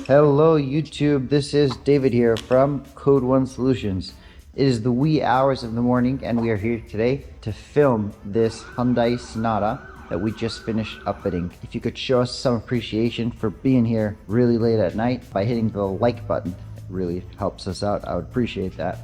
Hello YouTube, this is David here from Code One Solutions. It is the wee hours of the morning and we are here today to film this Hyundai Sonata that we just finished upfitting. If you could show us some appreciation for being here really late at night by hitting the like button, it really helps us out. I would appreciate that.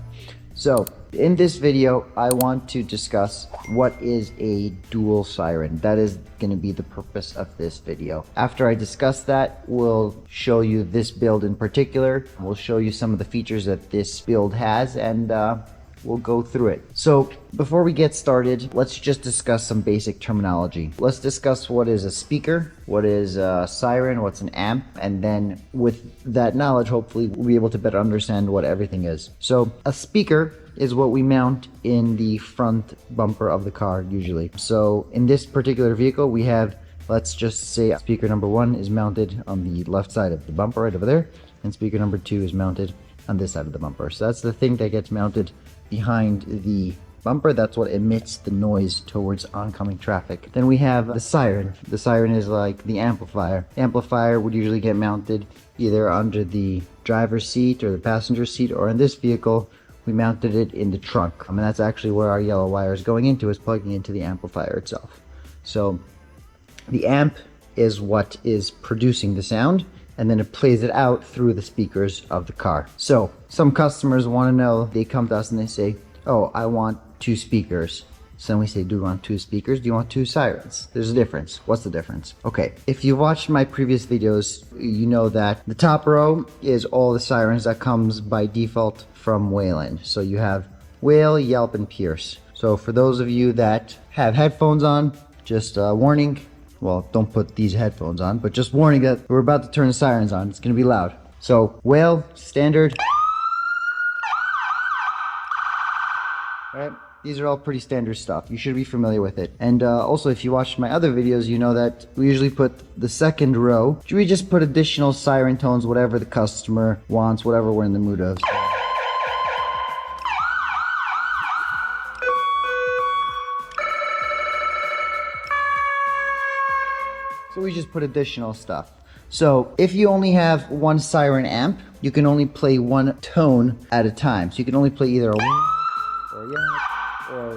So in this video, I want to discuss what is a dual siren. That is going to be the purpose of this video. After I discuss that, we'll show you this build in particular. We'll show you some of the features that this build has, and we'll go through it. So before we get started, let's just discuss some basic terminology. Let's discuss what is a speaker, what is a siren, what's an amp, and then with that knowledge, hopefully we'll be able to better understand what everything is. So a speaker is what we mount in the front bumper of the car usually. So in this particular vehicle, we have, let's just say speaker number 1 is mounted on the left side of the bumper right over there, and speaker number 2 is mounted on this side of the bumper. So that's the thing that gets mounted behind the bumper. That's what emits the noise towards oncoming traffic. Then we have the siren. The siren is like the amplifier. The amplifier would usually get mounted either under the driver's seat or the passenger seat, or in this vehicle we mounted it in the trunk. And that's actually where our yellow wire is going into, is plugging into the amplifier itself. So the amp is what is producing the sound, and then it plays it out through the speakers of the car. So some customers want to know, they come to us and they say, oh, I want 2 speakers. So then we say, do you want 2 speakers? Do you want 2 sirens? There's a difference. What's the difference? Okay, if you watched my previous videos, you know that the top row is all the sirens that comes by default from Wayland. So you have Whale, Yelp, and Pierce. So for those of you that have headphones on, just warning, well, don't put these headphones on, but just warning that we're about to turn the sirens on. It's gonna be loud. So Whale, standard. Right? These are all pretty standard stuff. You should be familiar with it. And also, if you watched my other videos, you know that we usually put the second row. We just put additional siren tones, whatever the customer wants, whatever we're in the mood of. So we just put additional stuff. So if you only have one siren amp, you can only play one tone at a time. So you can only play either a or a yeah,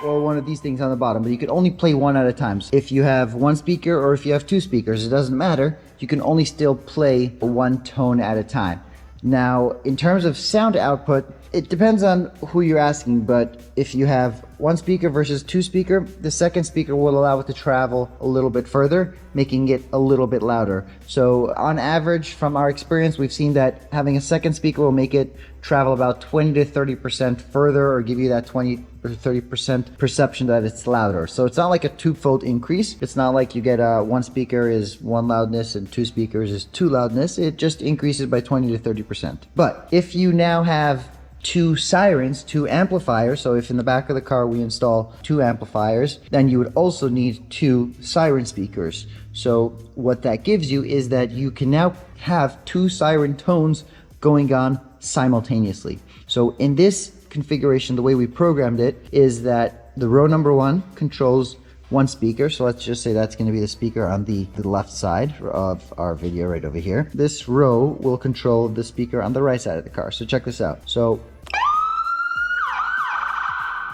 or one of these things on the bottom, but you can only play one at a time. So if you have one speaker or if you have 2 speakers, it doesn't matter. You can only still play one tone at a time. Now, in terms of sound output, it depends on who you're asking, but if you have 1 speaker versus 2 speaker, the second speaker will allow it to travel a little bit further, making it a little bit louder. So on average, from our experience, we've seen that having a second speaker will make it travel about 20 to 30% further, or give you that 20 or 30% perception that it's louder. So it's not like a 2-fold increase. It's not like you get 1 speaker is 1 loudness and 2 speakers is 2 loudness. It just increases by 20 to 30%. But if you now have 2 sirens, 2 amplifiers, so if in the back of the car we install 2 amplifiers, then you would also need 2 siren speakers. So what that gives you is that you can now have 2 siren tones going on simultaneously. So in this configuration, the way we programmed it is that the row number 1 controls 1 speaker. So let's just say that's going to be the speaker on the left side of our video right over here. This row will control the speaker on the right side of the car. So check this out. So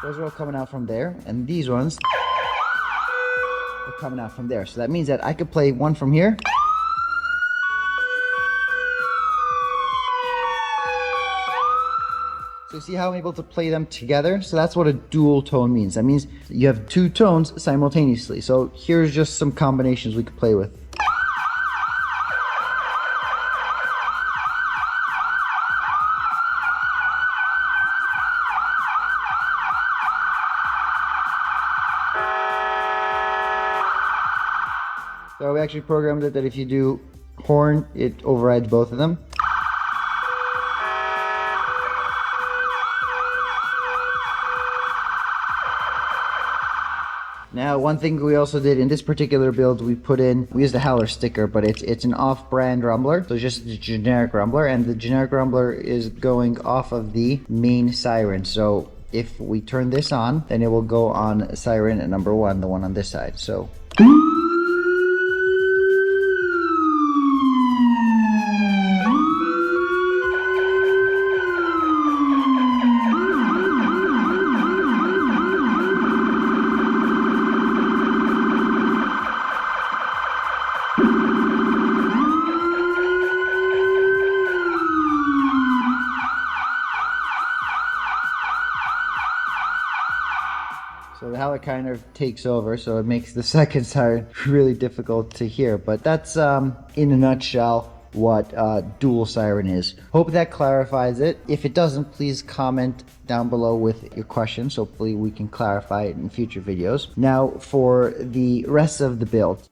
those are all coming out from there, and these ones are coming out from there. So that means that I could play one from here. So see how I'm able to play them together? So that's what a dual tone means. That means you have 2 tones simultaneously. So here's just some combinations we could play with. So we actually programmed it that if you do horn, it overrides both of them. Now, one thing we also did in this particular build, we used a howler sticker, but it's an off-brand rumbler, so just a generic rumbler, and the generic rumbler is going off of the main siren. So if we turn this on, then it will go on siren number 1, the one on this side. So kind of takes over, so it makes the second siren really difficult to hear. But that's in a nutshell what dual siren is. Hope that clarifies it. If it doesn't, please comment down below with your questions. Hopefully we can clarify it in future videos. Now for the rest of the build,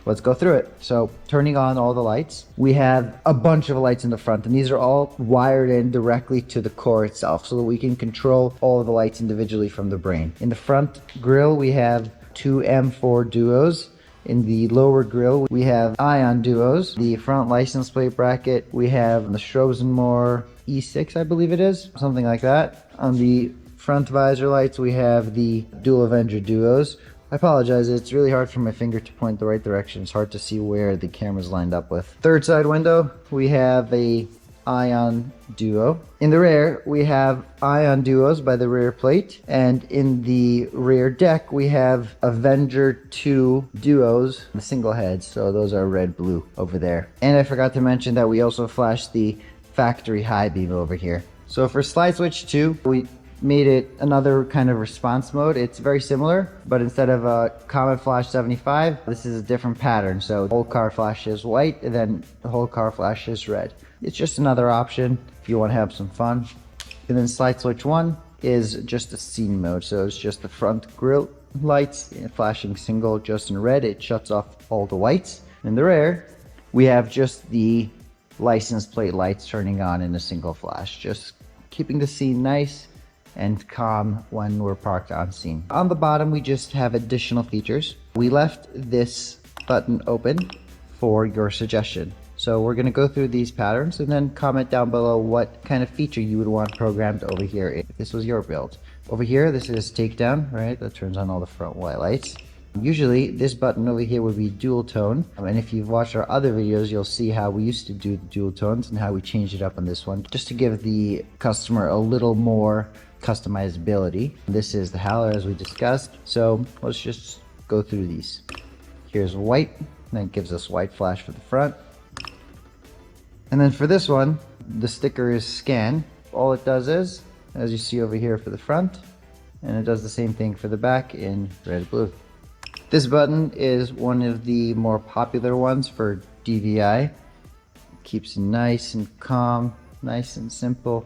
let's go through it. So turning on all the lights, we have a bunch of lights in the front, and these are all wired in directly to the core itself so that we can control all of the lights individually from the brain. In the front grille, we have two M4 duos. In the lower grille, we have ion duos. The front license plate bracket, we have the Strozenmore E6, I believe it is, something like that. On the front visor lights, we have the Dual Avenger duos. I apologize, it's really hard for my finger to point the right direction. It's hard to see where the camera's lined up with. Third side window, we have a ion duo. In the rear, we have ion duos by the rear plate, and in the rear deck, we have Avenger 2 duos, the single heads, so those are red blue over there. And I forgot to mention that we also flashed the factory high beam over here. So for slide switch 2, we made it another kind of response mode. It's very similar, but instead of a Comet Flash 75, this is a different pattern. So the whole car flashes white, and then the whole car flashes red. It's just another option if you want to have some fun. And then slide switch 1 is just a scene mode. So it's just the front grille lights flashing single just in red. It shuts off all the whites. In the rear, we have just the license plate lights turning on in a single flash, just keeping the scene nice and calm when we're parked on scene. On the bottom, we just have additional features. We left this button open for your suggestion. So we're gonna go through these patterns and then comment down below what kind of feature you would want programmed over here if this was your build. Over here, this is takedown, right? That turns on all the front white lights. Usually this button over here would be dual tone. And if you've watched our other videos, you'll see how we used to do the dual tones and how we changed it up on this one, just to give the customer a little more customizability. This is the HiLo as we discussed. So let's just go through these. Here's white, and that gives us white flash for the front. And then for this one, the sticker is scan. All it does is, as you see over here for the front, and it does the same thing for the back in red blue. This button is one of the more popular ones for DVI. It keeps it nice and calm, nice and simple,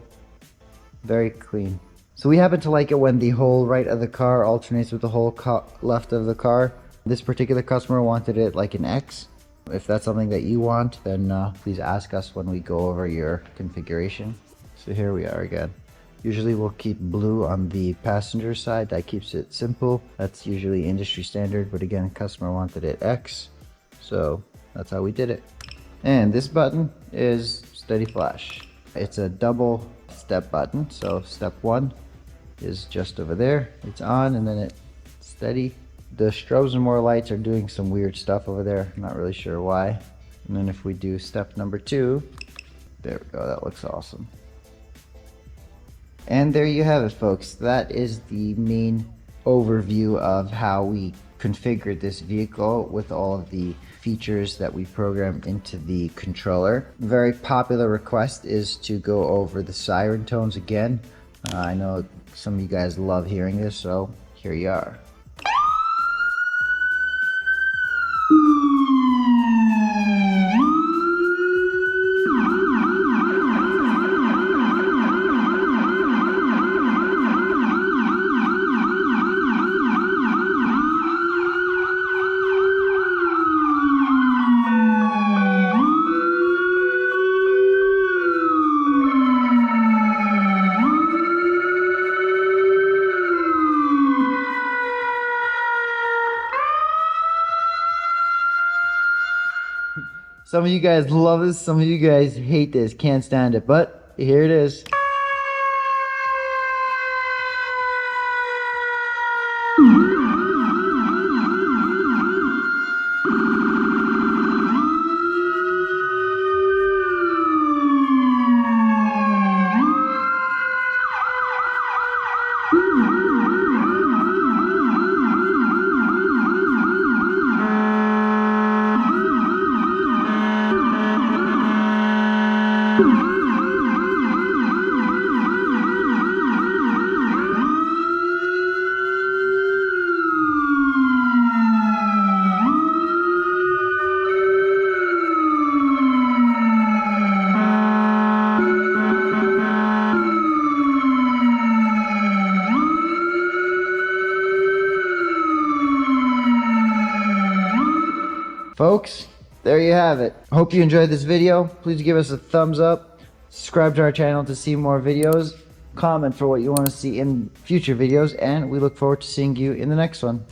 very clean. So we happen to like it when the whole right of the car alternates with the whole left of the car. This particular customer wanted it like an X. If that's something that you want, then please ask us when we go over your configuration. So here we are again. Usually we'll keep blue on the passenger side. That keeps it simple. That's usually industry standard, but again, customer wanted it X. So that's how we did it. And this button is steady flash. It's a double step button. So step 1 is just over there. It's on, and then it's steady. The Strozenmore lights are doing some weird stuff over there. I'm not really sure why. And then if we do step number 2, there we go. That looks awesome. And there you have it, folks. That is the main overview of how we configured this vehicle with all of the features that we programmed into the controller. Very popular request is to go over the Siren Tones again. I know some of you guys love hearing this, so here you are. Some of you guys love this, some of you guys hate this, can't stand it, but here it is. Folks, there you have it. Hope you enjoyed this video. Please give us a thumbs up. Subscribe to our channel to see more videos. Comment for what you want to see in future videos. And we look forward to seeing you in the next one.